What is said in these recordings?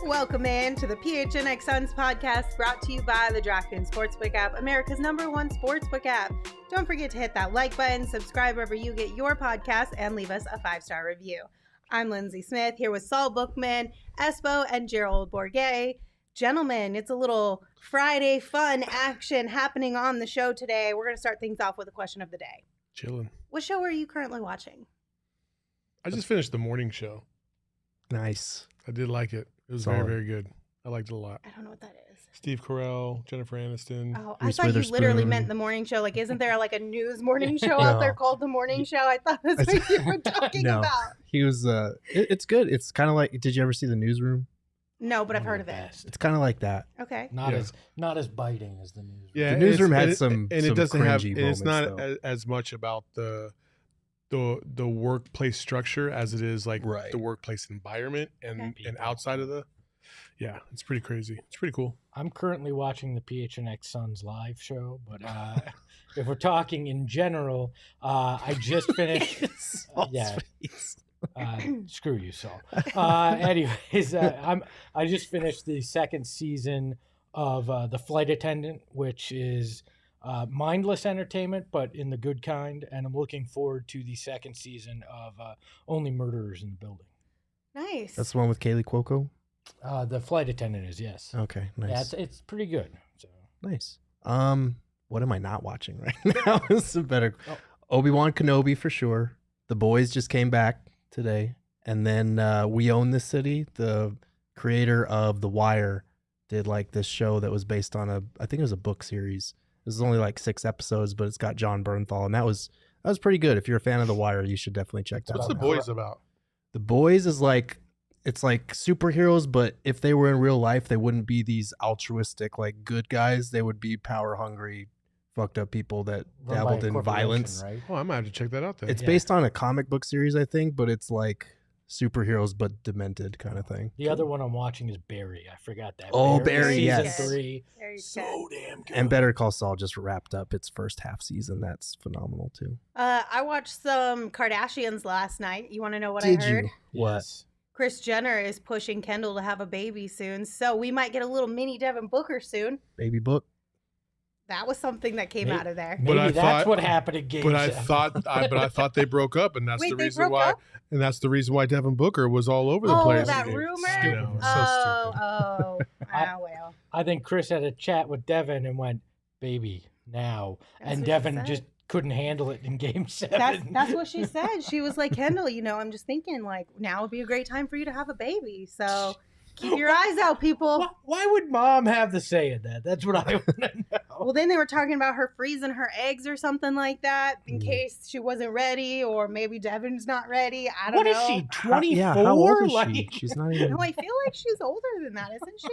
Welcome in to the PHNX Suns podcast, brought to you by the DraftKings Sportsbook app, America's #1 sportsbook app. Don't forget to hit that like button, subscribe wherever you get your podcast, and leave us a 5-star review. I'm Lindsay Smith, here with Saul Bookman, Espo, and Gerald Bourguet. Gentlemen, it's a little Friday fun action happening on the show today. We're going to start things off with a question of the day. Chilling. What show are you currently watching? I just finished the morning show. Nice. I did like it. It was very, very good. I liked it a lot. I don't know what that is. Steve Carell, Jennifer Aniston. Oh, I thought you literally meant the morning show. Like, isn't there like a news morning show out there called the morning show? I thought that's what you were talking about. He was, it's good. It's kind of like, did you ever see The Newsroom? No, but I've heard of it. It's kind of like that. Okay. Not as biting as The Newsroom. Yeah, The Newsroom had some and it doesn't have, and moments, it's not as much about the workplace structure as it is like the workplace environment and outside of it's pretty crazy. It's pretty cool. I'm currently watching the PHNX Suns live show, but if we're talking in general, I just finished. Screw you, Saul. Anyways, I just finished the second season of The Flight Attendant, which is mindless entertainment, but in the good kind. And I'm looking forward to the second season of Only Murderers in the Building. Nice. That's the one with Kaylee Cuoco? The Flight Attendant is, yes. Okay, nice. Yeah, it's pretty good. So. Nice. What am I not watching right now? It's a better Obi-Wan Kenobi for sure. The Boys just came back today. And then We Own This City, the creator of The Wire, did like this show that was based on I think it was a book series. This is only like 6 episodes, but it's got John Bernthal, and that was pretty good. If you're a fan of The Wire, you should definitely check that out. What's The Boys about? The Boys is like, it's like superheroes, but if they were in real life, they wouldn't be these altruistic, like good guys. They would be power hungry, fucked up people that dabbled in violence. Right? Oh, I might have to check that out then. It's based on a comic book series, I think, but it's like superheroes but demented kind of thing. The other one I'm watching is Barry. I forgot that. Oh, Barry, season yes. 3. So damn good. And Better Call Saul just wrapped up its first half season. That's phenomenal too. I watched some Kardashians last night. You want to know what Did I heard? you? What? Yes. Kris Jenner is pushing Kendall to have a baby soon, so we might get a little mini Devin Booker soon. Baby Book. That was something that came out of there. Maybe that's what happened in Game 7. I thought they broke up, and that's Wait, the they reason broke why. up? And that's the reason why Devin Booker was all over the place. Oh, that Stupid. rumor? You know, so stupid. Well. I think Chris had a chat with Devin and went, "Baby, now," That's and what she Devin said. just couldn't handle it in Game 7. That's what she said. She was like, Kendall, I'm just thinking like now would be a great time for you to have a baby. So keep your eyes out, people. Why would Mom have the say in that? That's what I want to know. Well, then they were talking about her freezing her eggs or something like that in case she wasn't ready, or maybe Devin's not ready. I don't know. What is she, 24? How old is she? She's not even. No, I feel like she's older than that, isn't she?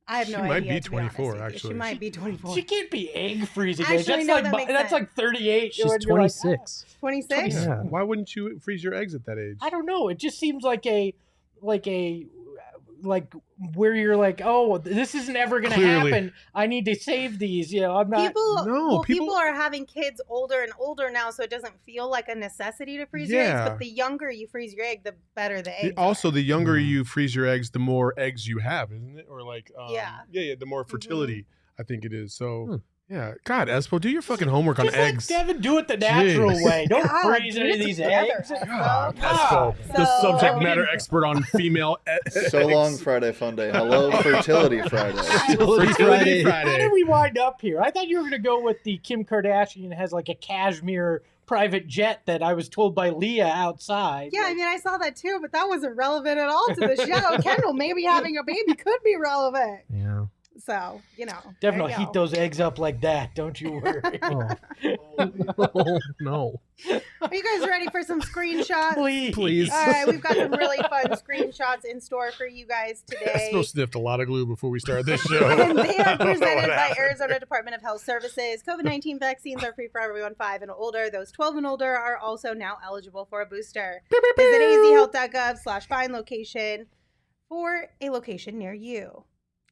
I have no idea. She might be to honest 24, with you. actually. She might be 24. She can't be egg freezing. Actually, that's no, like that makes that's sense. like 38. She's You're like, 26. 26? Yeah. Why wouldn't you freeze your eggs at that age? I don't know. It just seems like where you're like, oh, this isn't ever going to happen. I need to save these. I'm not. People are having kids older and older now, so it doesn't feel like a necessity to freeze your eggs. But the younger you freeze your egg, the better the eggs. Also, the younger you freeze your eggs, the more eggs you have, isn't it? Or like, the more fertility I think it is. So. Yeah, God, Espo, do your fucking homework on eggs. Let Devin do it the natural way. Don't freeze any of these eggs. God, Espo, the subject matter expert on female eggs. So long, Friday Fun Day. Hello, Fertility Friday. Fertility Friday. How did we wind up here? I thought you were going to go with the Kim Kardashian has like a cashmere private jet that I was told by Leah outside. Yeah, I mean, I saw that too, but that wasn't relevant at all to the show. Kendall, maybe having a baby could be relevant. Yeah. So, Devin will heat those eggs up like that. Don't you worry. No. Are you guys ready for some screenshots? Please. All right, we've got some really fun screenshots in store for you guys today. Espo sniffed a lot of glue before we started this show. And they are presented by Arizona Department of Health Services. COVID-19 vaccines are free for everyone 5 and older. Those 12 and older are also now eligible for a booster. Visit azhealth.gov/find location for a location near you.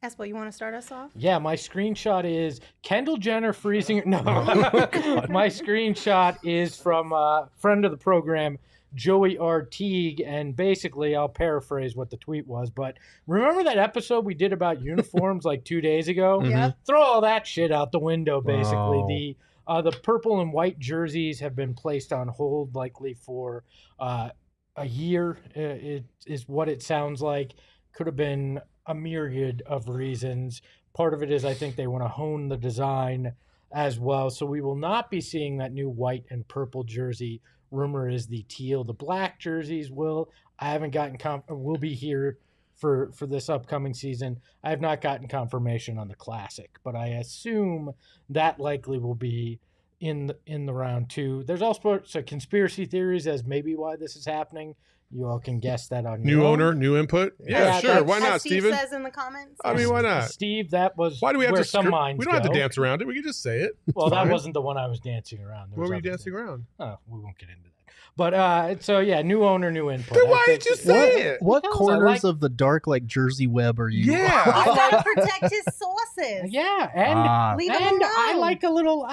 Espo, you want to start us off? Yeah, my screenshot is Kendall Jenner freezing. No, my screenshot is from a friend of the program, Joey R. Teague, and basically I'll paraphrase what the tweet was, but remember that episode we did about uniforms like 2 days ago? Yep. Throw all that shit out the window, basically. Wow. The purple and white jerseys have been placed on hold likely for a year, it is what it sounds like. Could have been a myriad of reasons. Part of it is I think they want to hone the design as well. So we will not be seeing that new white and purple jersey. Rumor is the teal, the black jerseys will. I haven't gotten will be here for this upcoming season. I have not gotten confirmation on the classic, but I assume that likely will be in the round 2. There's all sorts of conspiracy theories as maybe why this is happening. You all can guess that on new your own. owner, new input. Yeah, sure. Why not, Steve Steven? says in the comments. I mean, why not? Steve, that was Why do we have where to some minds We don't have to go. dance around it. We can just say it. Well, It's that fine. wasn't the one I was dancing around. There Where was were you other dancing things. around? Oh, we won't get into that. But so yeah, new owner, new input. Then I why think did you say it? What Because I corners like- of the dark like jersey web are you? Yeah. He's got to protect his sources. Yeah, and Leave him and alone. I like a little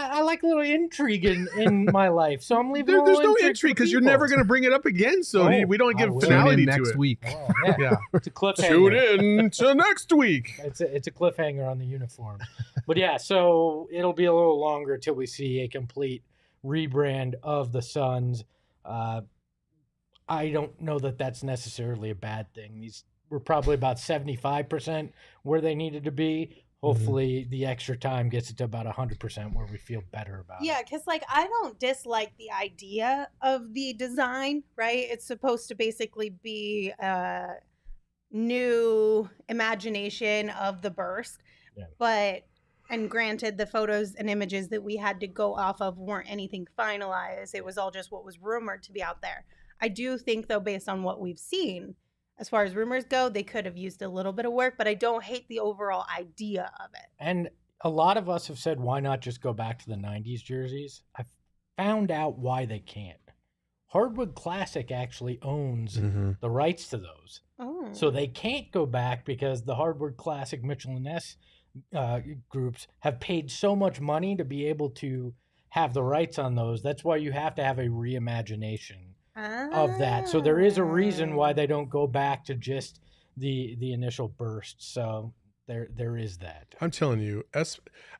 intrigue in my life, so I'm leaving. There's a no little intrigue for because you're people. never going to bring it up again. So Oh, we don't I give will. finality Tune in to next it. week. Oh, yeah. Yeah. It's a cliffhanger. Tune in to next week. It's a cliffhanger on the uniform. But yeah, so it'll be a little longer till we see a complete rebrand of the Suns. I don't know that that's necessarily a bad thing. These were probably about 75% where they needed to be. Hopefully the extra time gets it to about 100% where we feel better about Yeah, it. because like I don't dislike the idea of the design, right? It's supposed to basically be a new imagination of the burst. Yeah. But and granted, the photos and images that we had to go off of weren't anything finalized. It was all just what was rumored to be out there. I do think, though, based on what we've seen, as far as rumors go, they could have used a little bit of work, but I don't hate the overall idea of it. And a lot of us have said, why not just go back to the 90s jerseys? I found out why they can't. Hardwood Classic actually owns the rights to those. Oh. So they can't go back because the Hardwood Classic Mitchell and Ness groups have paid so much money to be able to have the rights on those. That's why you have to have a reimagination of that. So there is a reason why they don't go back to just the initial burst. So there is that. I'm telling you,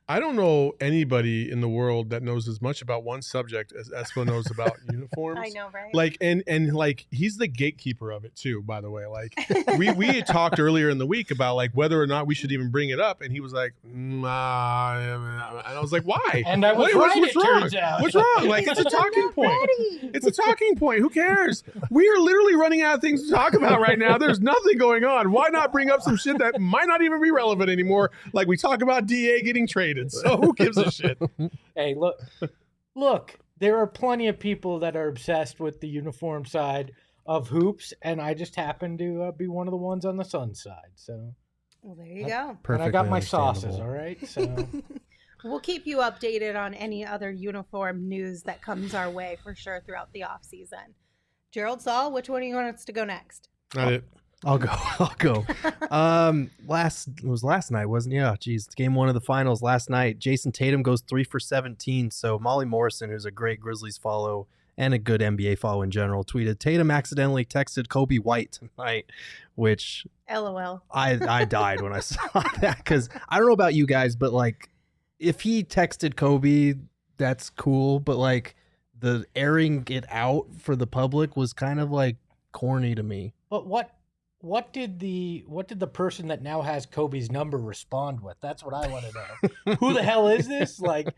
I don't know anybody in the world that knows as much about one subject as Espo knows about uniforms. I know, right? Like and like he's the gatekeeper of it too, by the way. Like we had talked earlier in the week about like whether or not we should even bring it up, and he was like, nah, and I was like, why? And I was What's right, it wrong? turns out. What's wrong? Like it's a talking point. It's a talking point. Who cares? We are literally running out of things to talk about right now. There's nothing going on. Why not bring up some shit that might not even be relevant anymore? Like we talk about DA getting traded. So who gives a shit? Hey, look, there are plenty of people that are obsessed with the uniform side of hoops, and I just happen to be one of the ones on the Suns side. So Well, there you go. and I got my understandable. sauces, all right? So We'll keep you updated on any other uniform news that comes our way for sure throughout the off season. Gerald, Saul, which one do you want us to go next? Not it. I'll go. It was last night, wasn't it? Yeah, geez. Game 1 of the finals last night. Jason Tatum goes 3 for 17. So Molly Morrison, who's a great Grizzlies follow and a good NBA follow in general, tweeted, Tatum accidentally texted Kobe White tonight, which LOL. I died when I saw that, because I don't know about you guys, but like if he texted Kobe, that's cool. But like the airing it out for the public was kind of like corny to me. but what did the person that now has Kobe's number respond with? That's what I want to know. Who the hell is this? Like,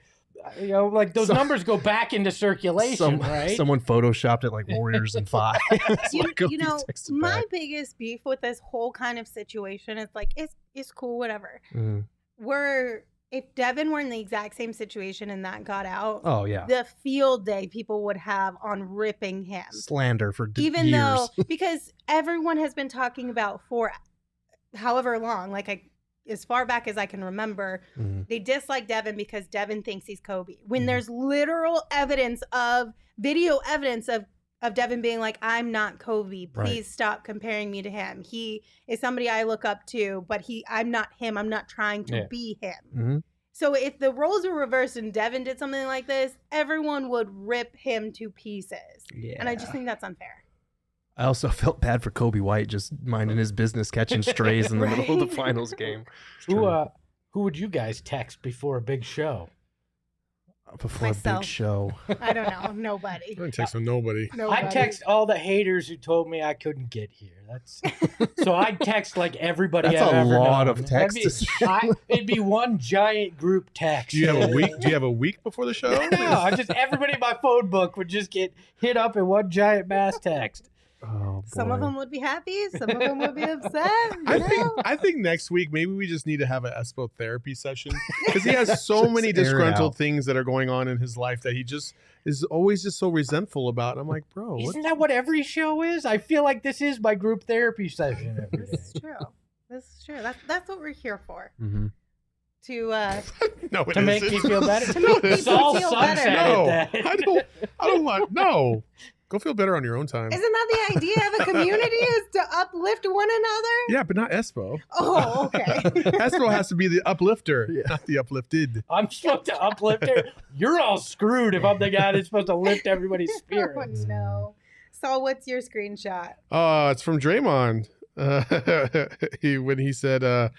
you know, like those numbers go back into circulation, right? Someone photoshopped it like Warriors in 5. That's You, what Kobe you know, texted my back. biggest beef with this whole kind of situation is like, it's cool, whatever. Mhm. If Devin were in the exact same situation and that got out, Oh yeah, the field day people would have on ripping him. slander for Even years. though, because everyone has been talking about for however long, like as far back as I can remember, Mhm. they dislike Devin because Devin thinks he's Kobe. When Mhm. there's literal video evidence of Devin being like, I'm not Kobe. Please Right. stop comparing me to him. He is somebody I look up to, but I'm not him. I'm not trying to Yeah. be him. Mhm. So if the roles were reversed and Devin did something like this, everyone would rip him to pieces. Yeah. And I just think that's unfair. I also felt bad for Kobe White just minding his business, catching strays in the middle of the finals game. Who would you guys text before a big show? Before a Myself. big show. I don't know. Nobody. I didn't text from nobody. Nobody. I text all the haters who told me I couldn't get here. So I'd text like everybody. That's I've a ever lot known. of text. It'd be one giant group text. Do you have a week? Do you have a week before the show? No, everybody in my phone book would just get hit up in one giant mass text. Oh, Some of boy. them would be happy. Some of them would be upset. I think next week maybe we just need to have an Espo therapy session because he has so many air it disgruntled out. things that are going on in his life that he just is always just so resentful about. I'm like, bro, what? Isn't that what every show is? I feel like this is my group therapy session every day. This is true. This is true. That's what we're here for. Mm-hmm. To No, it To make isn't. me feel better? To make me Saul feel sucks better. at No, it. That. I don't want. No, go feel better on your own time. isn't that the idea of a community is to uplift one another? Yeah, but not Espo. Oh, okay. Espo has to be the uplifter, not the uplifted. I'm supposed to uplift her. You're all screwed if I'm the guy that's supposed to lift everybody's Oh, spirits. no. Saul, what's your screenshot? It's from Draymond. When he said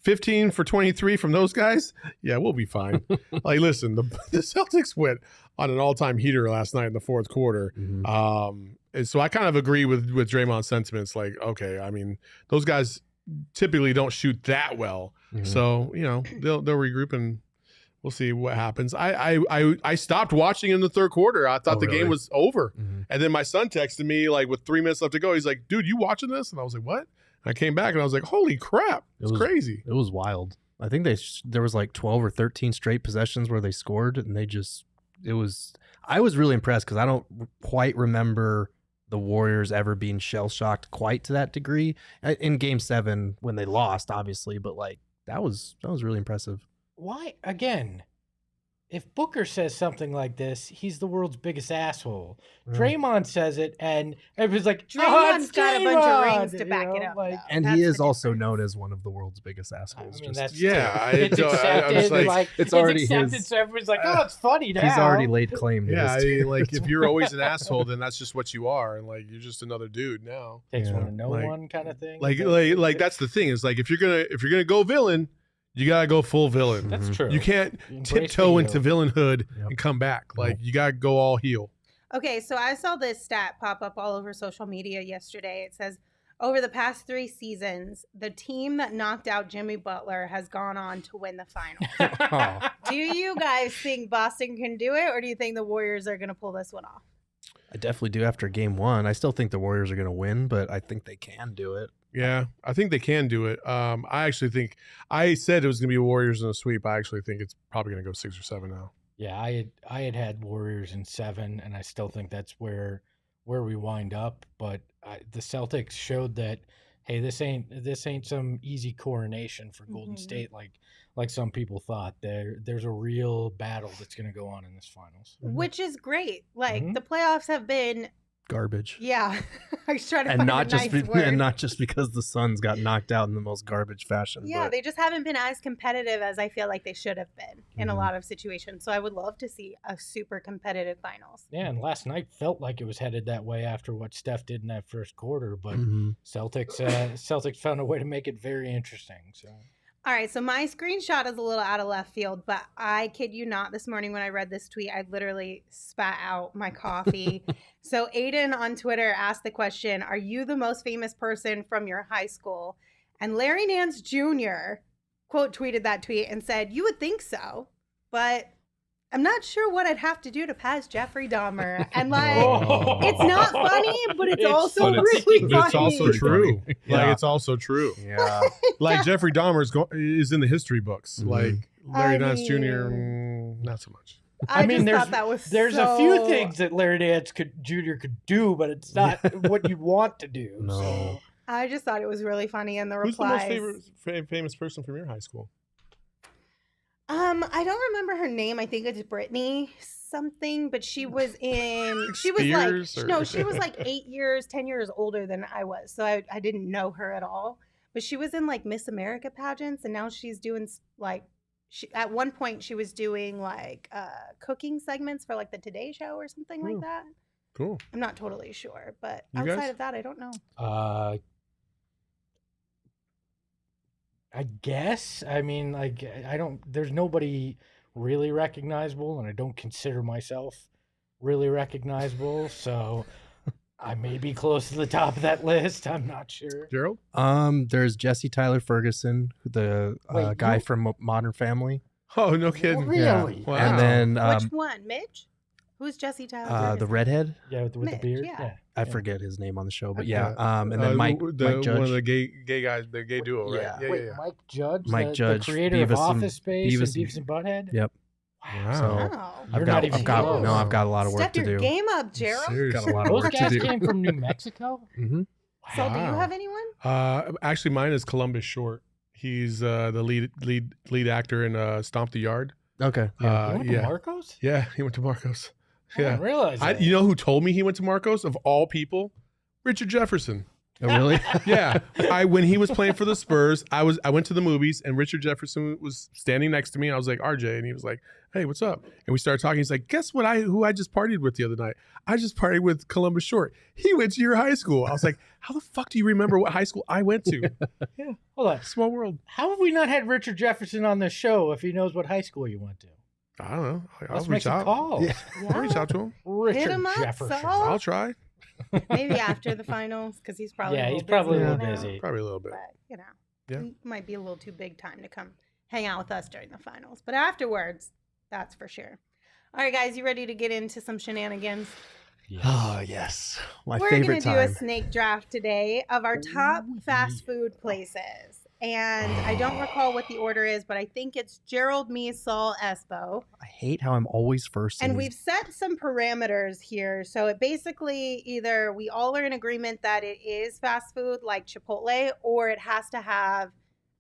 15 for 23 from those guys, yeah, we'll be fine. Like, listen, the Celtics went on an all-time heater last night in the fourth quarter. Mm-hmm. And so I kind of agree with Draymond's sentiments. Like, okay, I mean, those guys typically don't shoot that well. Mhm. So, they'll regroup and we'll see what happens. I stopped watching in the third quarter. I thought Oh, the really? game was over. Mhm. And then my son texted me like with 3 minutes left to go. He's like, dude, you watching this? And I was like, what? I came back and I was like, holy crap. It's It was- crazy. It was wild. I think there was like 12 or 13 straight possessions where they scored, and I was really impressed because I don't quite remember the Warriors ever being shell-shocked quite to that degree in Game 7 when they lost, obviously, but like that was really impressive. Why, again, if Booker says something like this, he's the world's biggest asshole. Draymond says it, and everybody's like, Draymond's it's got a bunch of Draymond," rings to back it up. like- though. And That's he is the also difference. known as one of the world's biggest assholes. I mean, just- that's Yeah, it's I was accepted. like, It's already accepted, his- so everybody's like, oh, it's funny now. he's already laid claim to Yeah, this. too. like if you're always an asshole, then that's just what you are. And like, you're just another dude now. Takes Yeah. one to know Like- one kind of thing. Like that's the thing is like, if you're going to go villain, you got to go full villain. That's true. You can't Embrace tiptoe the into heel. villainhood Yep. and come back. Like Nope. you got to go all heel. Okay, so I saw this stat pop up all over social media yesterday. It says, over the past 3 seasons, the team that knocked out Jimmy Butler has gone on to win the finals. Oh. Do you guys think Boston can do it, or do you think the Warriors are going to pull this one off? I definitely do after Game 1. I still think the Warriors are going to win, but I think they can do it. Yeah, I think they can do it. I actually think I said it was going to be Warriors in a sweep. I actually think it's probably going to go 6 or 7 now. Yeah, I had Warriors in 7, and I still think that's where we wind up. But the Celtics showed that, hey, this ain't some easy coronation for Golden Mhm. State like some people thought. There's a real battle that's going to go on in this finals. Which is great. Like, Mhm. the playoffs have been, Garbage. yeah. I was trying to And find not a just nice word. and not just because the Suns got knocked out in the most garbage fashion. Yeah, but they just haven't been as competitive as I feel like they should have been in a Mhm. lot of situations. So I would love to see a super competitive finals. Yeah, and last night felt like it was headed that way after what Steph did in that first quarter. But Mhm. Celtics found a way to make it very interesting. So All right, so my screenshot is a little out of left field, but I kid you not, this morning when I read this tweet, I literally spat out my coffee. So Aiden on Twitter asked the question, are you the most famous person from your high school? And Larry Nance Jr. quote tweeted that tweet and said, you would think so, but I'm not sure what I'd have to do to pass Jeffrey Dahmer. And like, Oh. it's not funny, but it's also But it's- really but funny. it's also Pretty true. funny. Like Yeah. it's also true. Yeah. Like Jeffrey Dahmer is in the history books. Mhm. Like Larry I Nance Jr. mean- Not so much. I mean, just there's thought that was there's a few so- things that Larry Nance Jr. could do, but it's not what you want to do. No. So. I just thought it was really funny, and the Who's the replies. most famous person from your high school? I don't remember her name. I think it's Brittany something, but she was in. She was Spears, like or- no, she was like 10 years older than I was, so I didn't know her at all. But she was in like Miss America pageants, and now she's doing like at one point she was doing like cooking segments for like the Today Show or something like that. Cool. I'm not totally sure, but You outside guys? of that, I don't know. I guess. I mean, like, I don't. There's nobody really recognizable, and I don't consider myself really recognizable. So I may be close to the top of that list. I'm not sure. Gerald? There's Jesse Tyler Ferguson, the Wait, guy you- from Modern Family. Oh, no kidding. Really? Wow. And then Which one, Mitch? Who's Jesse Tyler? the redhead. Yeah, with the Mitch, beard. yeah. I forget his name on the show, but Okay. yeah. And then Mike Judge. one of the gay guys, the gay duo, right? Yeah. Wait, Mike Judge, Mike Judge, the creator of Beavis and- Office Space and Beavis Beavis and Butthead. Yep. Wow. So Oh. You're not even close. No, I've got a lot of work Step to your do. game up, Gerald. Seriously. Got a lot of Those work to guys do. came from New Mexico. Mm-hmm. So, do you Wow. have anyone? Actually, mine is Columbus Short. He's the lead actor in Stomp the Yard. Okay. You went to Yeah. Marcos? Yeah, he went to Marcos. I Yeah. didn't realize that. You know who told me he went to Marcos of all people? Richard Jefferson. Oh, really? Yeah, when he was playing for the Spurs, I went to the movies and Richard Jefferson was standing next to me. And I was like, RJ, and he was like, hey, what's up? And we started talking. He's like, guess what? Who I just partied with the other night? I just partied with Columbus Short. He went to your high school. I was like, how the fuck do you remember what high school I went to? Yeah, Hold on. small world. How have we not had Richard Jefferson on the show if he knows what high school you went to? I don't know. I'll Let's make reach some out. calls. Yeah. I'll reach out to him. Richard him up, Jefferson. Saul. I'll try. Maybe after the finals, because he's probably Yeah, a he's little probably a busy little now, busy. Probably a little bit. But you know, Yeah. he might be a little too big time to come hang out with us during the finals. But afterwards, that's for sure. All right, guys, you ready to get into some shenanigans? Yes. Oh, yes. My We're going favorite to do a time. snake draft today of our top fast food places. And I don't recall what the order is, but I think it's Gerald, me, Saul, Espo. I hate how I'm always first. in And these- we've set some parameters here. So it basically either we all are in agreement that it is fast food like Chipotle, or it has to have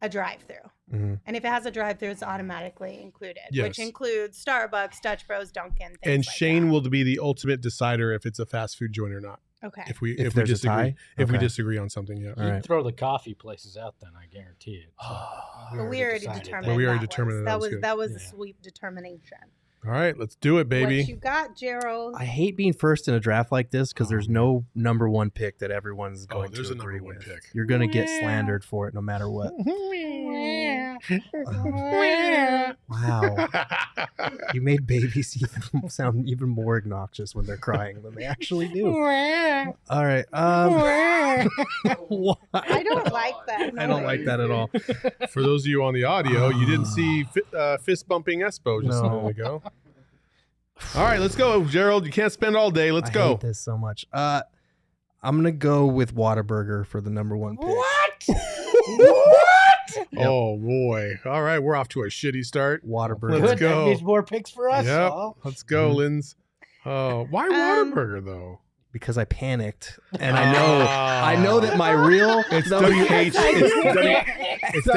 a drive-through. Mhm. And if it has a drive-through, it's automatically included, Yes. which includes Starbucks, Dutch Bros, Dunkin', things And like Shane that. will be the ultimate decider if it's a fast food joint or not. Okay. If we If there's a disagree, tie? if we Okay. disagree on something, yeah. All You'd right. throw the coffee places out then, I guarantee it. So But we already decided determined that. we already that determined was, that that was was good. that was a Yeah. sweet determination. All right, let's do it, baby. What you got, Gerald? I hate being first in a draft like this because there's no number one pick that everyone's going there's to a number agree one with. pick. You're going to get slandered for it no matter what. Wow. You made babies even sound even more obnoxious when they're crying than they actually do. All right. What? I don't like that. I don't like that at all. For those of you on the audio, you didn't see fist bumping Espo just a No. minute ago. All right, let's go, Gerald. You can't spend all day. Let's I go. hate this so much. I'm gonna go with Whataburger for the number one pick. What? Oh boy! All right, we're off to a shitty start. Whataburger. Let's Good. go. That means more picks for us. Yep. Saul. Let's go, Mhm. Linz. Why Um, Whataburger though? Because I panicked, and I know that my real It's no, WH. It's WH. It's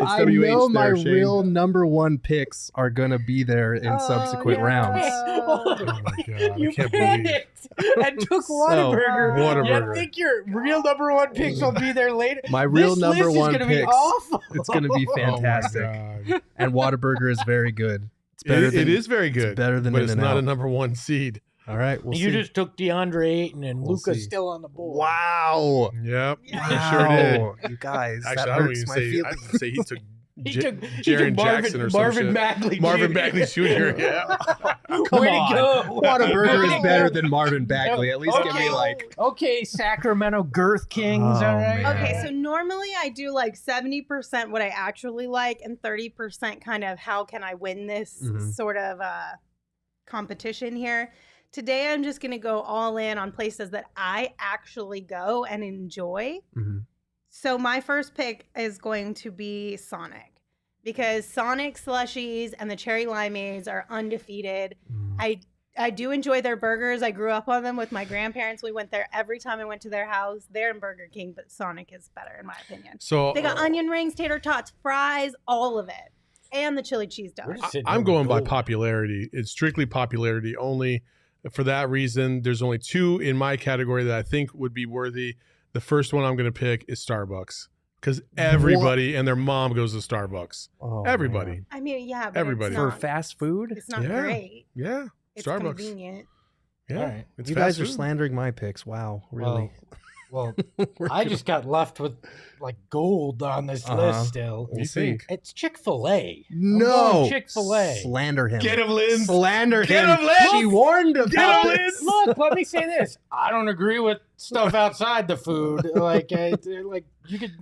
I WH know my there, Shane. real number one picks are gonna be there in subsequent rounds. Oh my god! You I can't believe. panicked and took Whataburger. Whataburger. You think your real number one picks will be there later? My real This number list one is gonna be picks. awful. It's gonna be fantastic, Oh my god. and Whataburger is very good. It's better It than is very good. better than but it's not In-N-Out. a number one seed. All right, we'll You see. just took Deandre Ayton and We'll Luca's see. still on the board. Wow. Yep. Yeah. He sure did. Wow, you guys. Actually, that I don't hurts even my say. I feelings. would say he took He took Jaren Marvin, Jackson or some Marvin shit. Bagley. Marvin Jr. Bagley Jr. Yeah. Come Way on. to go. Whataburger Way is to better go. than Marvin Bagley. At least give me like. Okay, Sacramento Girth Kings. Oh, all right. man. Okay, so normally I do like 70% what I actually like and 30% kind of how can I win this Mhm. sort of competition here. Today I'm just going to go all in on places that I actually go and enjoy. Mhm. So my first pick is going to be Sonic because Sonic slushies and the cherry limeades are undefeated. Mm. I do enjoy their burgers. I grew up on them with my grandparents. We went there every time I went to their house. They're in Burger King, but Sonic is better in my opinion. So They got onion rings, tater tots, fries, all of it, and the chili cheese We're dogs. just sitting I'm here going with by gold. popularity. It's strictly popularity only. For that reason, there's only two in my category that I think would be worthy. The first one I'm going to pick is Starbucks because everybody and their mom goes to Starbucks. Oh, everybody. man. I mean, yeah, but Everybody. it's For not, fast food? it's not Yeah. great. Yeah. It's Starbucks. convenient. Yeah. All right. It's You fast guys are food. slandering my picks. Wow, really? Well, I just got left with like gold on this Uh-huh. list still. What do you think? It's Chick-fil-A. No. Chick-fil-A. Slander him. Get him, Linz. Slander Get him. him, Linz. She warned Get about him, it. Linz. Look, let me say this. I don't agree with stuff outside the food. Like you could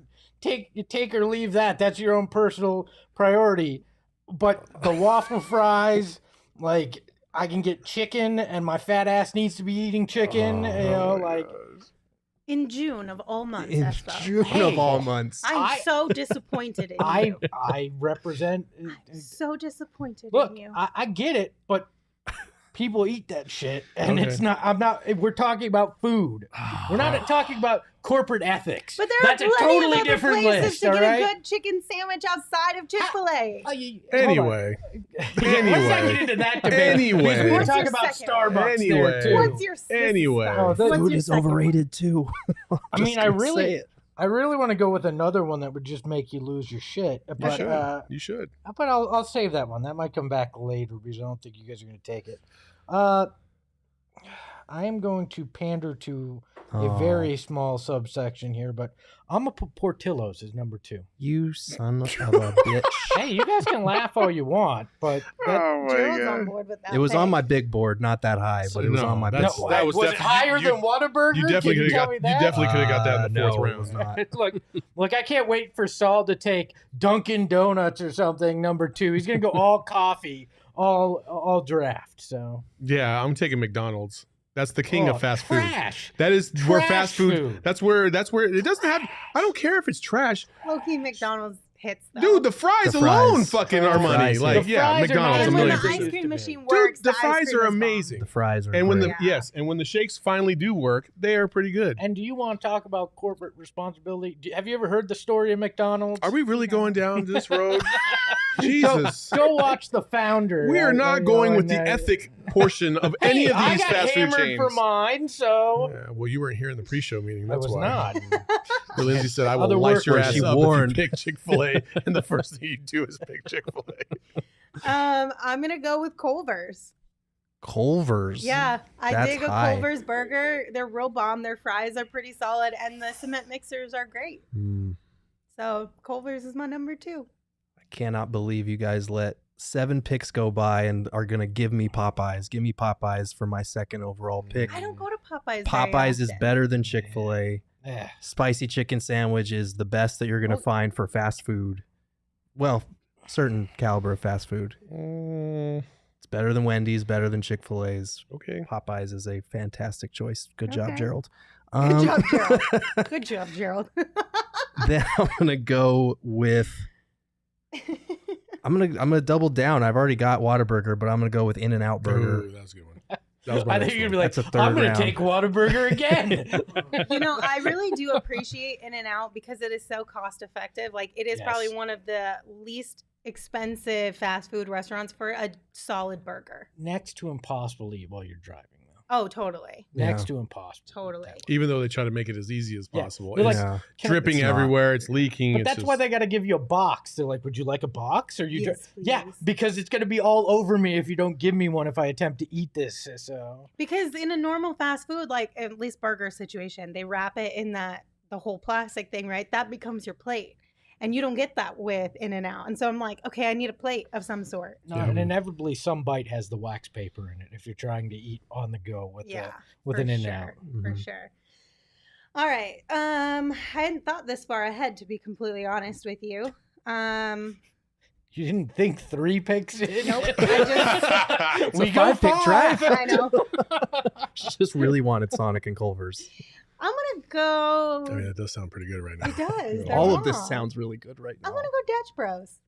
take or leave that. That's your own personal priority. But the waffle fries, like I can get chicken, and my fat ass needs to be eating chicken. In June of all months, In Espo. June Hey. of all months. I'm so disappointed in I you. represent. So disappointed Look, in you. I get it, but people eat that shit, and Okay. it's not. I'm not. We're talking about food. We're not talking about corporate ethics. But there That's are a plenty totally of other different places list. to All get right. a good chicken sandwich outside of Chick-fil-A. Anyway. Let's not get into that debate. Anyway. Because we're What's talking your about second? Starbucks Anyway. there too. What's your Anyway. Oh, What's Food your is second one? overrated too. I mean, I Just gonna say really, it. I really want to go with another one that would just make you lose your shit. You But should. You should. but I'll save that one. That might come back later because I don't think you guys are going to take it. I am going to pander to a very small subsection here, but I'm gonna put Portillo's as number 2. You son of a bitch. Hey, you guys can laugh all you want, but Oh Gerald's on board with that. It was on pick. my big board, not that high, but it was No, on my big that's- board. that was it definitely- higher you- than Whataburger? You definitely Can could tell have me got. that? You definitely could have got that in the No, fourth it was round. not. Look, I can't wait for Saul to take Dunkin' Donuts or something, number 2. He's gonna go all coffee, all draft. So Yeah, I'm taking McDonald's. That's the king of fast food. trash. That is where Trash fast food. food. That's where it doesn't have. I don't care if it's trash, Low-key McDonald's hits, though. dude. The fries The alone fries. fucking The are money. fries, Like yeah. yeah, The fries are McDonald's not a And when million. the Million ice used cream to be. machine works, Dude, the ice fries cream are is bomb. amazing. The fries are And when great. Yeah. and when the shakes finally do work, they are pretty good. And do you want to talk about corporate responsibility? Have you ever heard the story of McDonald's? Are we really going down this road? Go, Jesus. go watch The Founder. We are not going with the and, ethic portion of any of I these got fast food hammered chains. for mine, so Yeah, well, you weren't here in the pre-show meeting. I That's was why. not. But Lindsay said, "I will Other lice work your where ass she up warned. if you pick Chick-fil-A." And the first thing you do is pick Chick-fil-A. I'm gonna go with Culver's. Culver's. Yeah, I That's dig a high. Culver's burger. They're real bomb. Their fries are pretty solid, and the cement mixers are great. Mm, So Culver's is my number 2. I cannot believe you guys let 7 picks go by and are gonna give me Popeyes. Give me Popeyes for my second overall pick. I don't go to Popeyes. very Popeyes is often. better than Chick-fil-A. Eh, Spicy chicken sandwich is the best that you're gonna Well- find for fast food. Well, certain caliber of fast food. It's better than Wendy's, better than Chick-fil-A's. Okay. Popeyes is a fantastic choice. Good job, Okay. Gerald. Good job, Gerald. Good job, Gerald. Then I'm gonna go with. I'm gonna double down. I've already got Whataburger, but I'm gonna go with In-N-Out Burger. Ooh, that was a good one. That was my I next think you're one. gonna be like, That's a third I'm gonna round. take Whataburger again. You know, I really do appreciate In-N-Out because it is so cost effective. Like, it is Yes. probably one of the least expensive fast food restaurants for a solid burger. Next to impossible to eat while you're driving, though. Oh, totally. Next Yeah. to impossible. Totally. Even though they try to make it as easy as Yeah. possible, You're it's like, Yeah. dripping It's not. everywhere. It's leaking. But it's that's just, why they got to give you a box. They're like, would you like a box? Or you Yes, yeah, please. because it's going to be all over me if you don't give me one if I attempt to eat this. So Because in a normal fast food, like at least burger situation, they wrap it in the whole plastic thing, right? That becomes your plate. And you don't get that with In-N-Out. And so I'm like, okay, I need a plate of some sort. no, Yeah. and inevitably some bite has the wax paper in it if you're trying to eat on the go with Yeah. with for an sure, In-N-Out. For Mhm. sure. All right. I hadn't thought this far ahead, to be completely honest with you. You didn't think 3 picks in? Nope. It's We a go 5-pick 5. draft. I know. Just really wanted Sonic and Culver's. I'm gonna go. I mean, that does sound pretty good right now. It does. They're All of this bomb. sounds really good right now. I'm gonna go Dutch Bros.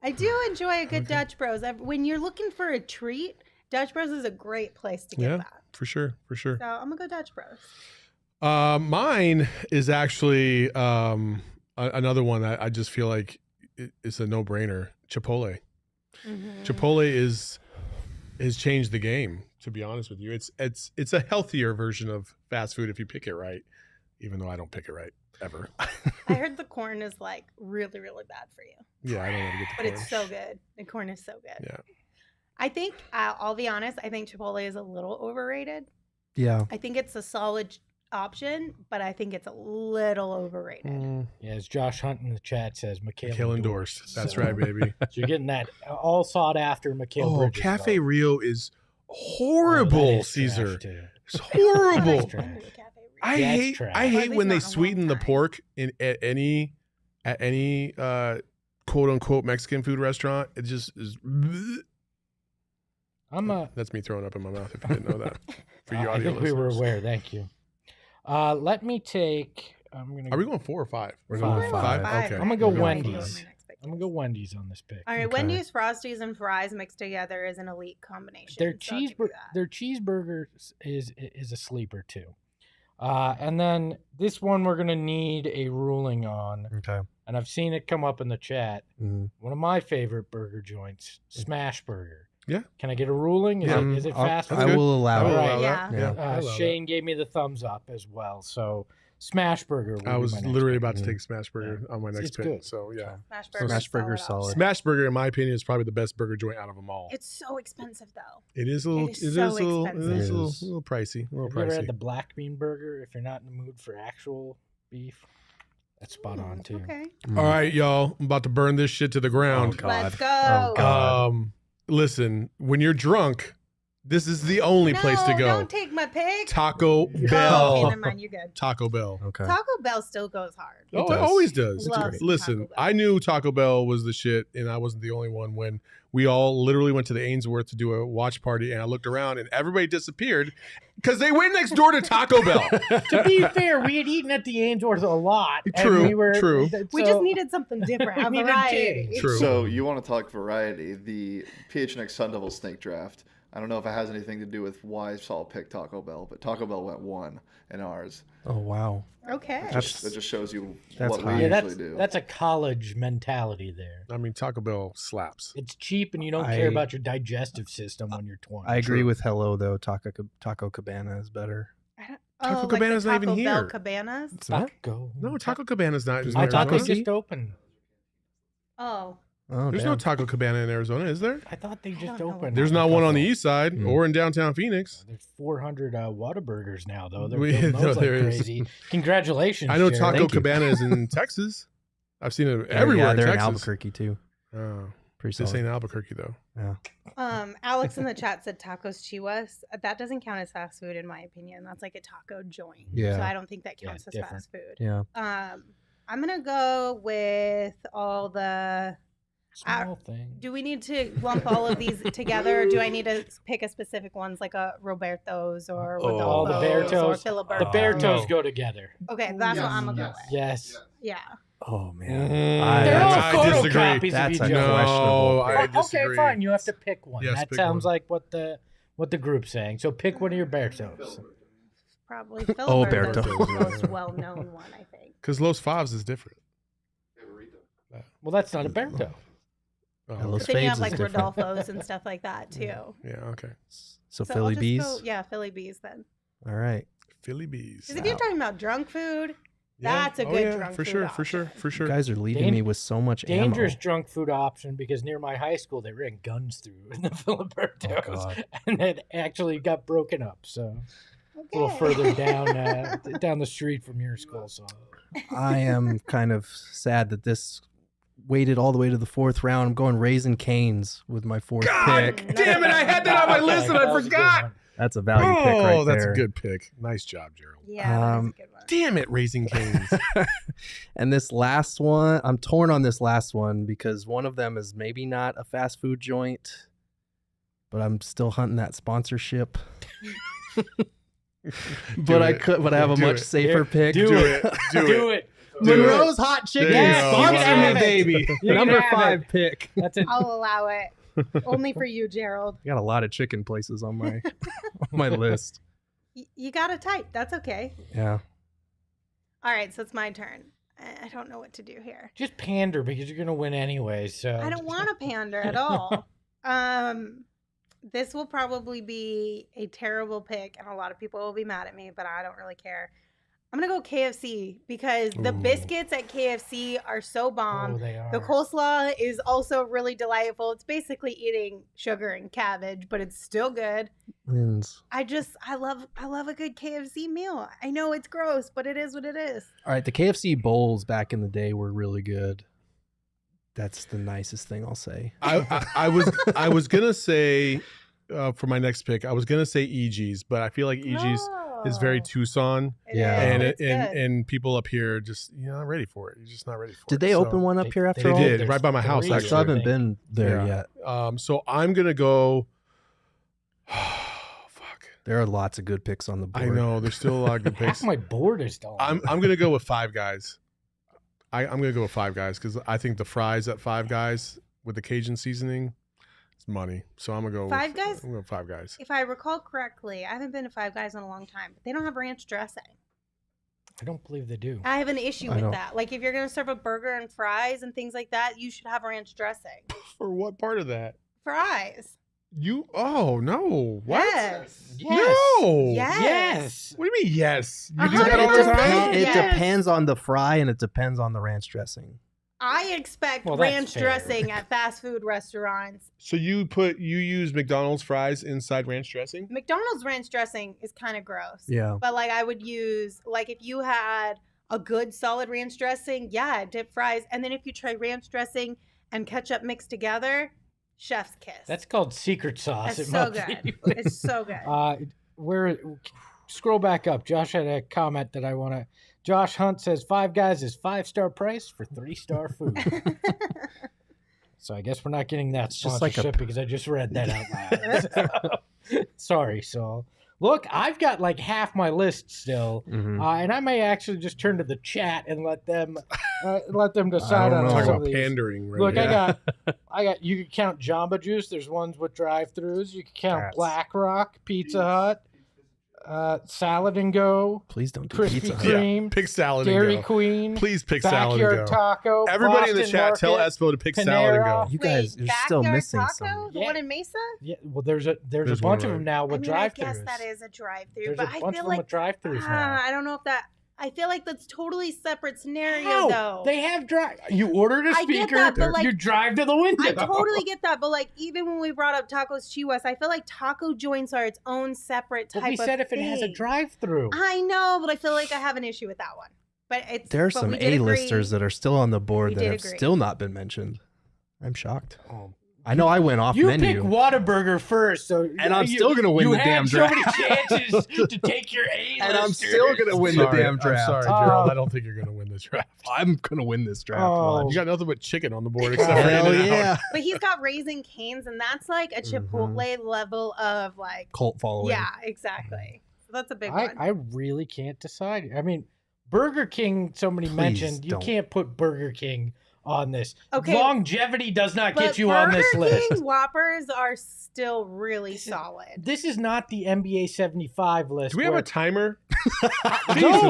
I do enjoy a good Dutch Bros. When you're looking for a treat, Dutch Bros is a great place to get Yeah. that. For sure. For sure. So I'm gonna go Dutch Bros. Mine is actually another one that I just feel like it's a no-brainer. Chipotle. Mhm. Chipotle has changed the game. To be honest with you, it's a healthier version of fast food if you pick it right. even though I don't pick it right ever. I heard the corn is like really, really bad for you. Yeah, I don't ever get the But corn. it's so good. The corn is so good. Yeah. I think, I'll be honest, I think Chipotle is a little overrated. Yeah. I think it's a solid option, but I think it's a little overrated. Yeah, as Josh Hunt in the chat says, Mikhail Kill endorsed. That's right, baby. So you're getting that all sought after Mikhail Oh, Bridges. Cafe though. Rio is Oh, horrible, that is Caesar. trash, too. It's horrible. That's trash. I That's hate trash. I Or at hate least when not they in a long sweeten the time. pork at any quote unquote Mexican food restaurant. It just is. That's me throwing up in my mouth. If you didn't know that, for you I audio think we were listeners. aware. Thank you. Let me take. Are we going 4 or 5? We're going going five. five. Okay. I'm gonna go We're going Wendy's. five. I'm gonna go Wendy's on this pick. All right, Okay. Wendy's, Frosties, and fries mixed together is an elite combination. Their so I'll give you that. their cheeseburgers is a sleeper too. And then this one we're gonna need a ruling on, Okay. and I've seen it come up in the chat. Mhm. One of my favorite burger joints, Smash Burger. Yeah. Can I get a ruling? Is it fast food? I will allow I will it. allow Yeah. that. Yeah. I allow Shane gave me the thumbs up as well. So Smash Burger. that. I was literally about to take Smash Mm. Burger on my next It's pick. good. So yeah, Smash So Burger. Smash Burger's solid. Smash Burger, in my opinion, is probably the best burger joint out of them all. It's so expensive though. It is a little. It is so expensive. It is a It is. little pricey. A little Have you ever pricey. had the black bean burger? If you're not in the mood for actual beef, that's spot on too. Okay. All right, y'all. I'm about to burn this shit to the ground. God. Let's go. Oh, God. Listen, when you're drunk, this is the only place to No, go. Don't take my pick. Taco Oh, Bell. okay, never mind. You're good. Taco Bell. Okay. Taco Bell still goes hard. Oh, it does. always does. Love Taco Listen, Bell. I knew Taco Bell was the shit, and I wasn't the only one when we all literally went to the Ainsworth to do a watch party, and I looked around, and everybody disappeared because they went next door to Taco Bell. To be fair, we had eaten at the Ainsworth a lot. and True, we were, true. We just needed something different. We A needed variety. change. True. So you want to talk variety? The PHNX Sun Devil Snake Draft. I don't know if it has anything to do with why Saul picked Taco Bell, but Taco Bell went 1 in ours. Oh wow. Okay. That just shows you That's what high. we Yeah, usually do. that's a college mentality there. I mean, Taco Bell slaps. It's cheap and you don't I- care about your digestive system when you're 20. I agree True. with Hello though. Taco Cabana is better. Taco like Cabana's the not even Taco Bell here. Cabanas? It's not. Taco. No, Taco Cabana's not. There's in no I thought they Taco Arizona. just opened. Oh. Oh, There's damn. no Taco Cabana in Arizona, is there? I thought they I just don't know what opened. There's a not one on the couple. east side Mm. or in downtown Phoenix. There's 400 Whataburgers now, though. They're We- building no, those like there is. crazy. Congratulations, I know Jared. Taco Thank you. Cabana is in Texas. I've seen it everywhere Yeah, they're in in Texas. Albuquerque too. Oh, Pretty this solid. ain't Albuquerque though. Yeah. Alex in the chat said tacos chihuas. That doesn't count as fast food in my opinion. That's like a taco joint. Yeah. So I don't think that Yeah, counts as different. fast food. Yeah. I'm gonna go with all the. Small thing. Do we need to lump all of these together? Or do I need to pick a specific ones like a Roberto's or Oh, the Rodolfo's or Bertos. Filiberto's? The Bear Toes no. go together. Okay, that's what I'm gonna go with. Yes. Yeah. Oh man. They're all I photocopies disagree. of That's each a other. No, questionable I pick. Okay, disagree. fine. You have to pick one. Yes, that pick sounds one. like what the group's saying. So pick one of your Bertos. Probably Oh, Filiberto's is Berto. the most well-known one, I think. Because Los Favs is different. Well, that's not a Berto. Oh, Yeah, okay. Los But then you Faves have is like different. Rodolfo's and stuff like that too. Yeah, okay. So So I'll Philly just Bees. go- yeah, Philly Bees then. All right. Philly Bees. Because if you're talking about drunk food, Yeah. that's a Oh, good yeah, drunk for food sure, option. for sure, for sure. You guys are leaving me with so much Dangerous ammo. drunk food option because near my high school they ran guns through in the Filibertos God. and it actually got broken up. So a little Okay. further down the street from your school. So I am kind of sad that this waited all the way to the 4th round. I'm going Raisin Canes with my 4th God pick. damn it! I had that on my list and I That was a good forgot. one. That's a value pick right Oh, that's there. a good pick. Nice job, Gerald. Yeah, that is a good one. Damn it, Raising Canes. And this last one, I'm torn on this last one because one of them is maybe not a fast food joint, but I'm still hunting that sponsorship. But I have a Do much it. safer pick. Do it. Do it. Monroe's Hot Chicken There you go. sponsor You can me, have it. baby. You can Number have 5 it. pick. That's it. I'll allow it. Only for you, Gerald. I got a lot of chicken places on my on my list. You got to type. That's okay. Yeah. All right, so it's my turn. I don't know what to do here. Just pander because you're gonna win anyway. So I don't want to pander at all. This will probably be a terrible pick, and a lot of people will be mad at me, but I don't really care. I'm going to go KFC because the biscuits at KFC are so bomb. Oh, they are. The coleslaw is also really delightful. It's basically eating sugar and cabbage, but it's still good. Wins. I love a good KFC meal. I know it's gross, but it is what it is. All right, the KFC bowls back in the day were really good. That's the nicest thing I'll say. I was gonna say for my next pick, I was gonna say EG's, but I feel like EG's is very Tucson, and people up here just not ready for it. You're just not ready for it. Did they open one up here after all? They did, right by my house. I still haven't been there yet. So I'm gonna go. There are lots of good picks on the board. I know there's still a lot of good picks. Half my board is done. I'm gonna go with Five Guys. I'm gonna go with Five Guys because I think the fries at Five Guys with the Cajun seasoning, it's money. So I'm gonna go Five Guys. I'm gonna go Five Guys. If I recall correctly, I haven't been to Five Guys in a long time, but they don't have ranch dressing. I don't believe they do. I have an issue with that. Like if you're gonna serve a burger and fries and things like that, you should have ranch dressing. For what part of that? Fries. Oh no! What? Yes. No. Yes. What do you mean? Yes. You do that all the 100%. time. It depends on the fry and it depends on the ranch dressing. I expect Well, that's ranch fair. dressing at fast food restaurants. So you use McDonald's fries inside ranch dressing? McDonald's ranch dressing is kind of gross. Yeah. But like I would use, like if you had a good solid ranch dressing, dip fries. And then if you try ranch dressing and ketchup mixed together, chef's kiss. That's called secret sauce. It's at so Mountain good. View. It's so good. Scroll back up. Josh had a comment that I want to. Josh Hunt says Five Guys is 5-star price for 3-star food. So I guess we're not getting that just like sponsorship because I just read that out loud. Sorry, Saul. Look, I've got like half my list still, and I may actually just turn to the chat and let them decide on Talk some about of these. pandering. Right Look, here. I got. You can count Jamba Juice. There's ones with drive-throughs. You can count Black Rock, Pizza Hut, Salad and Go. Please don't do Krispy pizza. Kreme, Pick Salad Dairy and Go. Queen. Please pick Salad and Backyard Go. Taco. Everybody in the Boston chat, tell Market, Espo to pick Salad and Panera. Go. You guys are still Backyard missing Taco? some. The one in Mesa? Yeah, well, there's a There's bunch one, of them now I with mean, I drive-throughs. guess that is a drive-through, There's but a I bunch feel of them like with drive-throughs now. I don't know if that. I feel like that's totally separate scenario How? though. They have drive. You ordered a I get speaker. that, but, like, you drive to the window. I totally get that, but like even when we brought up Tacos Chihuas, I feel like taco joints are its own separate type But we of said if it has a thing. drive-through. I know, but I feel like I have an issue with that one. But it's There are but some we did A-listers agree. that are still on the board We that did have agree. still not been mentioned. I'm shocked. Oh. I know I went off You menu. picked Whataburger first, so And I'm still gonna win the damn draft. You had so many chances to take your A-listers. And I'm still going to win the damn draft. I'm sorry, Gerald. I don't think you're going to win this draft. I'm going to win this draft. Oh. Watch. You got nothing but chicken on the board except for Hell In-N-Out. yeah. But he's got Raising Cane's, and that's like a Chipotle level of like. Cult following. Yeah, exactly. So that's a big one. I really can't decide. I mean, Burger King, somebody Please mentioned, you don't. can't put Burger King on this. Okay. Longevity does not But get you on this Burger list. King Whoppers are still really solid. This is not the NBA 75 list. Do we have where- a timer? No,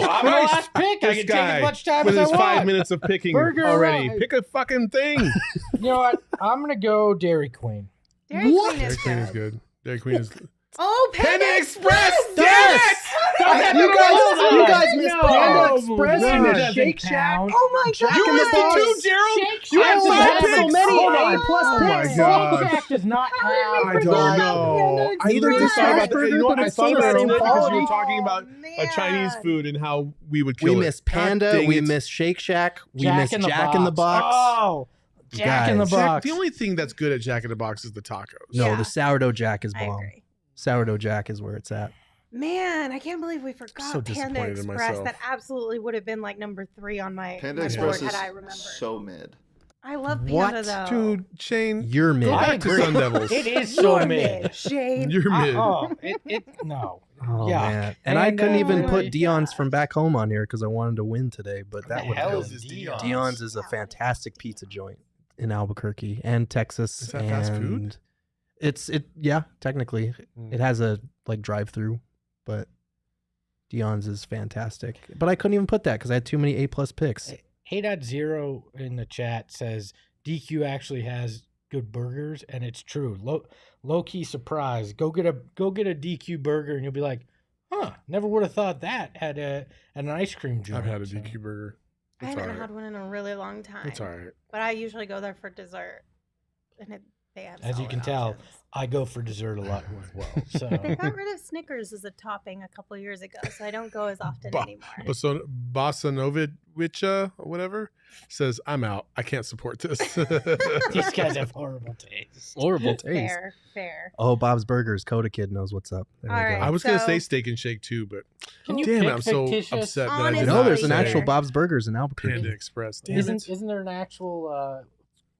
I'm the last pick. I This can take guy as much time with as I his want. 5 minutes of picking Burger already. Rock. Pick a fucking thing. You know what? I'm going to go Dairy Queen. Dairy Queen Dairy is Queen is good. good. Dairy Queen is Oh, Panda Express! Damn it! You guys missed Panda Oh, Express my and God. Shake Shack. Oh my God! You missed it too, Gerald. Shake You Shack have does five not picks. have- many Hold on. A-plus Oh my picks. God. Shake Shack does not have. I don't know. I Either just just thought about Burger, that. You know what? but I it's thought still about the it same because you were quality. talking about Oh, Chinese man. food and how we would kill We it. missed God Panda. dang We it. missed Shake Shack. We Jack missed in the Jack in the Box. Oh, Jack in the Guys. Box. The only thing that's good at Jack in the Box is the tacos. No, Yeah. the sourdough Jack is I bomb. agree. Sourdough Jack is where it's at. Man, I can't believe we forgot So Panda disappointed in Express. myself. That absolutely would have been like number 3 on my, Panda my Express board is had I remembered. so mid. I love Panda What? though. Dude, Shane, You're mid. go I back to agree. Sun Devils. It is so You're mid. Shane. You're mid. No. Oh, Yuck. man. And I couldn't even Panda- put Dion's from back home on here because I wanted to win today, but that the would hell have is is Dion's? Dion's is a fantastic pizza joint in Albuquerque and Texas. Is that fast food? Yeah, technically. It has a like drive-through, but Dion's is fantastic. But I couldn't even put that because I had too many A+ picks. Hey.0 in the chat says DQ actually has good burgers, and it's true. Low key surprise. Go get a DQ burger, and you'll be like, Never would have thought that at an ice cream joint. I've had a DQ burger. I haven't had one in a really long time. It's all right. But I usually go there for dessert. And they have As you can tell, I go for dessert a lot as well. So they got rid of Snickers as a topping a couple years ago, so I don't go as often anymore. Bosanovic, whatever, says, I'm out. I can't support this. These guys have horrible taste. Horrible taste. Fair. Oh, Bob's Burgers. Coda Kid knows what's up. There All we go. right. I was going to say Steak and Shake too, but Can you damn, pick I'm so fictitious? upset that I Honestly, did No, not there's an say actual Bob's Burgers in Albuquerque. Panda Express. Damn Isn't it. there an actual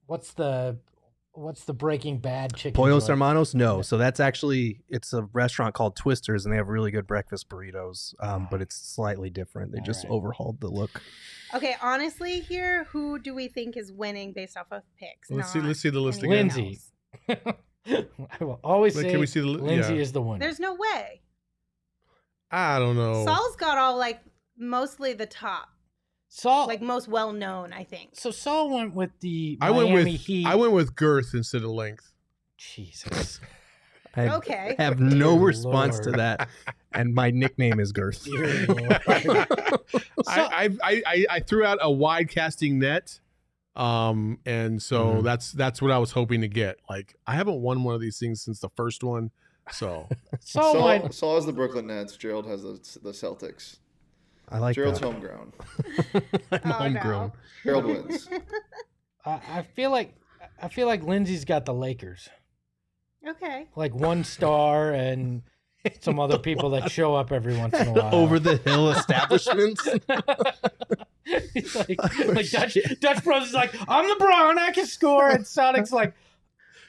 what's the Breaking Bad chicken Pollos joint? Hermanos? No. So that's actually, it's a restaurant called Twisters, and they have really good breakfast burritos, but it's slightly different. They just overhauled the look. Okay, honestly, here, who do we think is winning based off of picks? Let's see the list again. Lindsay. I will always Like, say can we see the Lindsay is the winner. There's no way. I don't know. Saul's got all mostly the top, Saul, most well known, I think. so Saul went with the I Miami Heat. went with girth instead of length. Jesus. I Okay. have no Dear response to Lord. that, and my nickname is Girth. Dear Lord. I threw out a wide casting net, and so that's what I was hoping to get. Like, I haven't won one of these things since the first one, so Saul went. Saul has the Brooklyn Nets. Gerald has the Celtics. I like Gerald's that. homegrown. I'm Oh, homegrown. no. Gerald wins. I feel like Lindsay's got the Lakers. Okay. Like one star and some other people that show up every once in a while. Over the hill establishments. He's like Dutch Bros is like, I'm LeBron, I can score. And Sonic's like,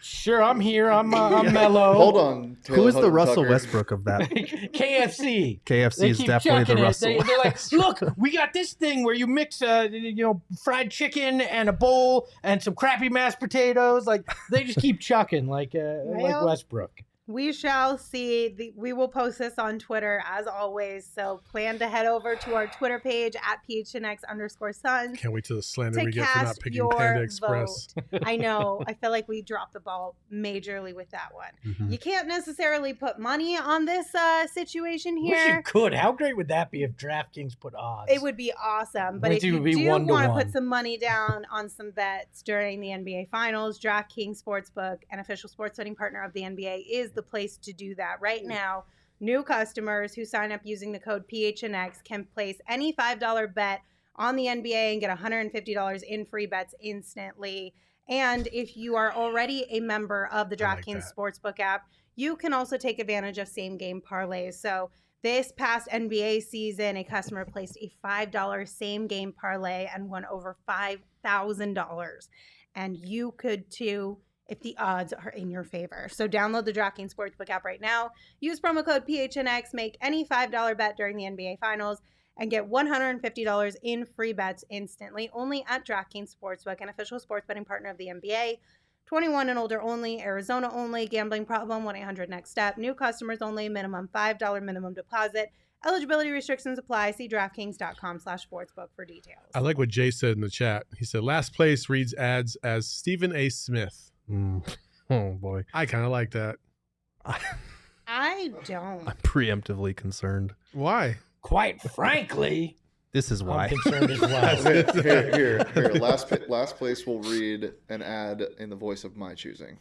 sure, I'm here. I'm mellow. Hold on. Who is the Taylor Russell Tucker. Westbrook of that? KFC. KFC They is keep definitely chucking the it. Russell. They're like, look, we got this thing where you mix, fried chicken and a bowl and some crappy mashed potatoes. Like they just keep chucking like Westbrook. We shall see. We will post this on Twitter as always. So plan to head over to our Twitter page at PHNX_Suns. can't wait till the slander To we get for not cast picking your Panda Express. vote. I know. I feel like we dropped the ball majorly with that one. Mhm. You can't necessarily put money on this situation Wish you here. could. How great would that be if DraftKings put odds? It would be awesome. But Lindsay if you would be do 1 to want to 1. put some money down on some bets during the NBA Finals, DraftKings Sportsbook, an official sports betting partner of the NBA, is the place to do that. Right now, new customers who sign up using the code PHNX can place any $5 bet on the NBA and get $150 in free bets instantly. And if you are already a member of the I like DraftKings that. Sportsbook app, you can also take advantage of same game parlays. So this past NBA season, a customer placed a $5 same game parlay and won over $5,000. And you could too if the odds are in your favor. So download the DraftKings Sportsbook app right now. Use promo code PHNX, make any $5 bet during the NBA Finals, and get $150 in free bets instantly. Only at DraftKings Sportsbook, an official sports betting partner of the NBA. 21 and older only, Arizona only, gambling problem, 1-800-NEXT-STEP. New customers only, minimum $5 minimum deposit. Eligibility restrictions apply. See DraftKings.com/sportsbook for details. I like what Jay said in the chat. He said, last place reads ads as Stephen A. Smith. Oh, boy. I kind of like that. I don't. I'm preemptively concerned. Why? Quite frankly, This is why. I'm concerned as well. Here. Last place will read an ad in the voice of my choosing.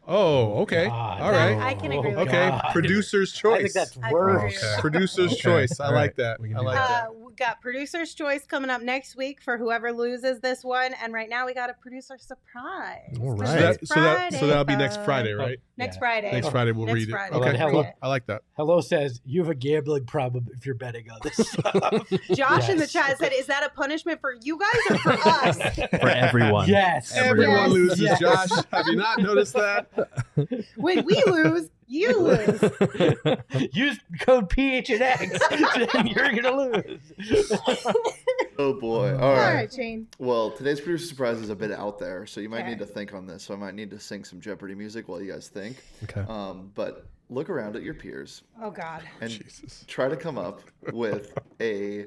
Oh, okay. God. All right. I can agree with Okay. God. Producer's I choice. think that's I worse. agree. Okay. Producer's Okay. choice. I All like right. that. We can I do like that. that. We got producer's choice coming up next week for whoever loses this one, and right now we got a producer surprise. All So right. next So that'll be next folks. Friday, right? Next Yeah. Friday. Next Friday we'll Next read Friday. it. Okay, Hello. cool. I like that. Hello says you have a gambling problem if you're betting on this stuff. Josh in the Yes. chat said, "Is that a punishment for you guys or for us?" For everyone. Yes. Everyone Yes. loses, Yes. Josh. Have you not noticed that? When we lose, you lose. Use code PHNX, then you're gonna lose. Oh boy. All All right. right, Shane. Well, today's producer surprise is a bit out there, so you might Okay. need to think on this. So I might need to sing some Jeopardy music while you guys think. Okay. But look around at your peers Oh God. and Jesus. try to come up with a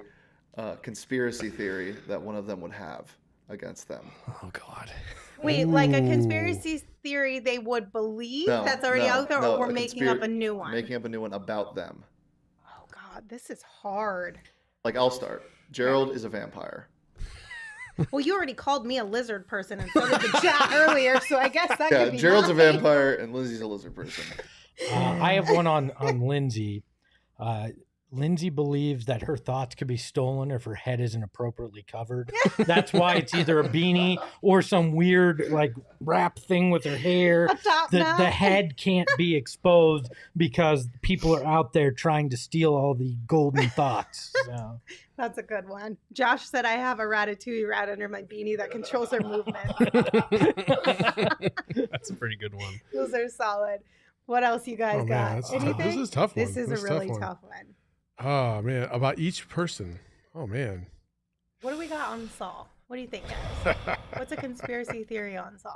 conspiracy theory that one of them would have against them. Oh, God. Wait, like a Ooh. conspiracy theory they would believe No, that's already no, out there, no, or we're a making up a new one? Making up a new one about them. Oh this is hard. Like, I'll start. Gerald is a vampire. Well, you already called me a lizard person and so did the chat earlier, so I guess that could be Gerald's mine. a vampire and Lindsay's a lizard person. I have one on Lindsay. Lindsay believes that her thoughts could be stolen if her head isn't appropriately covered. That's why it's either a beanie or some weird like wrap thing with her hair. A top The knot. head can't be exposed because people are out there trying to steal all the golden thoughts. So. That's a good one. Josh said I have a ratatouille rat under my beanie that controls her movement. That's a pretty good one. Those are solid. What else you guys Oh, got? man, this Anything? is a tough one. This is This a is a tough really one. tough one. Oh man, about each person. Oh man. What do we got on Saul? What do you think, guys? What's a conspiracy theory on Saul?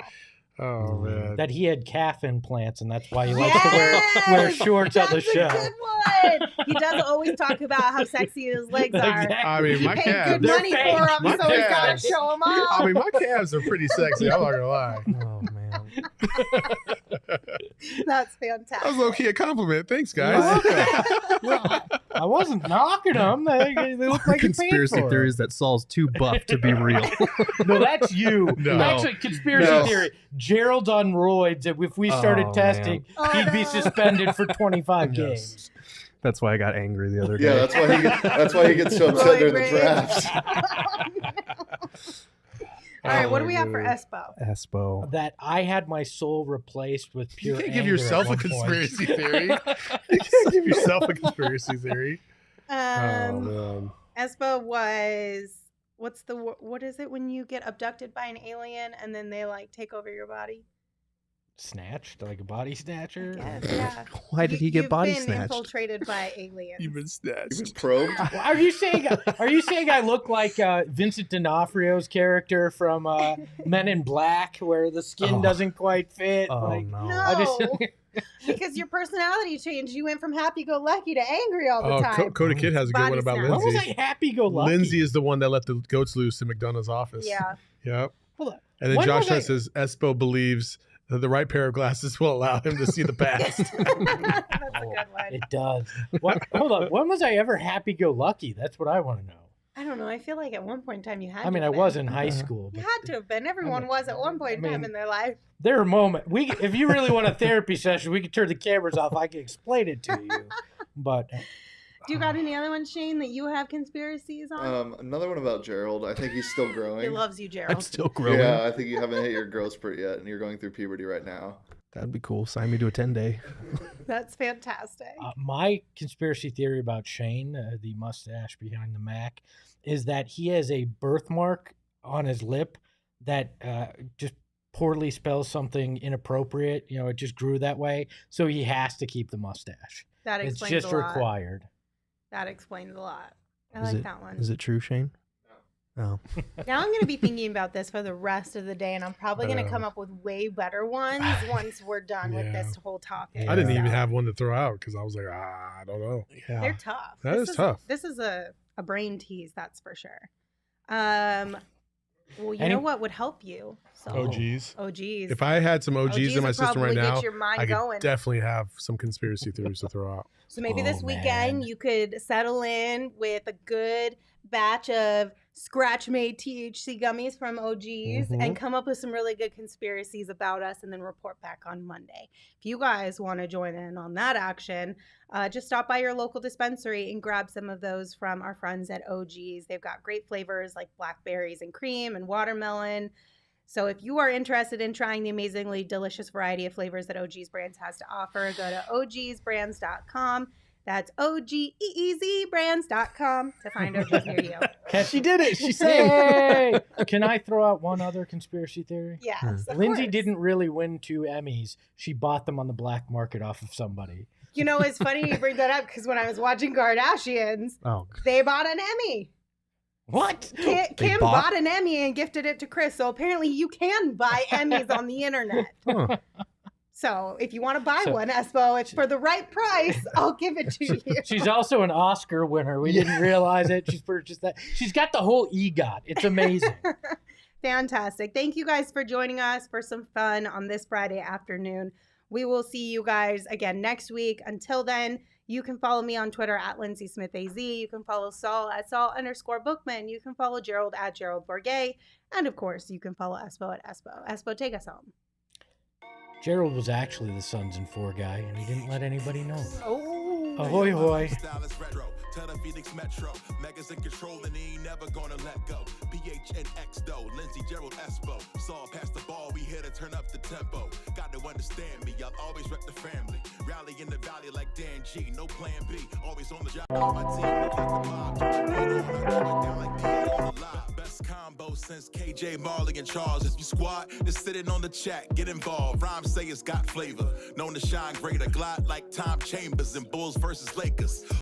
Oh man. That he had calf implants, and that's why he likes to wear shorts on the That's show. a good one. He does always talk about how sexy his legs are. Exactly. I mean, He my paid calves. good They're money fake. for them, My so he's got to calves. show them I off. mean, my calves are pretty sexy. I'm not gonna lie. Oh man. That's That was fantastic. low key a compliment. Thanks, guys. I wasn't knocking them. They look like you paid Conspiracy for theory is that Saul's too buff to be real. them. No, that's you. No. Actually, conspiracy No. theory. Gerald's on roids. If we started Oh, testing, man. he'd be Oh, no. suspended for 25 Yes. games. That's why I got angry the other day. Yeah, that's why he gets so upset during the Roid rage. drafts. All right, what do we Oh, have for man. Espo? Espo. That I had my soul replaced with You pure can't give anger yourself at a one point. conspiracy theory. You can't give yourself a conspiracy theory. Oh man. Espo was what is it when you get abducted by an alien and then they like take over your body? Snatched, like a body snatcher. Yes, yeah. Why did he get You've body been snatched? infiltrated by aliens. You've been snatched. You've been probed. Are you saying I look like Vincent D'Onofrio's character from Men in Black, where the skin Oh. doesn't quite fit? Oh like, no. No, I just- because your personality changed. You went from happy-go-lucky to angry all the Oh, time. Coda Kid has a good Body one about snatch. when was Lindsay. I happy-go-lucky? Lindsay is the one that let the goats loose in McDonough's office. Yeah. Yep. Hold on. And then When Josh was I- says Espo believes that the right pair of glasses will allow him to see the past. That's a good one. It does. What? Hold on. When was I ever happy-go-lucky? That's what I want to know. I don't know. I feel like at one point in time you had I mean, to I have was been. in high school. You But had to have been. Everyone was at one point in time in their life. there are moments. If you really want a therapy session, we could turn the cameras off. I can explain it to you. But Do you got any other ones, Shane, that you have conspiracies on? Another one about Gerald. I think he's still growing. He loves you, Gerald. I'm still growing. Yeah, I think you haven't hit your growth spurt yet, and you're going through puberty right now. That'd be cool. Sign me to a 10-day. That's fantastic. my conspiracy theory about Shane, the mustache behind the Mac, is that he has a birthmark on his lip that just poorly spells something inappropriate. You know, it just grew that way. So he has to keep the mustache. That It's explains just a lot. required. That explains a lot. I Is like it- that one. Is it true, Shane? Oh. Now I'm going to be thinking about this for the rest of the day, and I'm probably going to come up with way better ones once we're done with Yeah. this whole topic. I didn't even So, have one to throw out because I was like, I don't know. Yeah. They're tough. That This is tough. This is a brain tease, that's for sure. Well, you Any- know what would help you? So, OGs. OGs. If I had some OGs in my would system right probably now, get your mind I could going. definitely have some conspiracy theories to throw out. So maybe this Oh, weekend man. you could settle in with a good batch of scratch-made THC gummies from OGs and come up with some really good conspiracies about us and then report back on Monday. If you guys want to join in on that action, just stop by your local dispensary and grab some of those from our friends at OGs. They've got great flavors like blackberries and cream and watermelon. So if you are interested in trying the amazingly delicious variety of flavors that OG's Brands has to offer, go to ogsbrands.com. That's OGEEZbrands.com to find OG's near you. She did it. She Hey! Can I throw out one other conspiracy theory? Yes, of Lindsay course. didn't really win 2 Emmys. She bought them on the black market off of somebody. You know, it's funny you bring that up because when I was watching Kardashians, Oh. they bought an Emmy. What? Kim bought- bought an Emmy and gifted it to Chris. So apparently you can buy Emmys on the internet. Huh. So if you want to buy So- one, Espo, it's for the right price. I'll give it to you. She's also an Oscar winner. We didn't realize it. She's purchased that. She's got the whole EGOT. It's amazing. Fantastic. Thank you guys for joining us for some fun on this Friday afternoon. We will see you guys again next week. Until then, You can follow me on Twitter at Lindsay Smith AZ. You can follow Saul at Saul_Bookman. You can follow Gerald at Gerald Bourguet. And of course, you can follow Espo at Espo. Espo, take us home. Gerald was actually the Suns and 4 guy, and he didn't let anybody know. Oh. Ahoy, hoy. Tell the Phoenix Metro, Megas in control and he ain't never gonna let go. PHNX though, Lindsay, Gerald, Espo. Saw past the ball, we here to turn up the tempo. Got to understand me, I'll always rep the family. Rally in the valley like Dan G, no plan B. Always on the job, my team live like the mob. Down like Deandre on the live. Best combo since KJ, Marley, and Charles. If you squad, just sitting on the chat, get involved. Rhymes say it's got flavor, known to shine greater. Glide like Tom Chambers in Bulls versus Lakers.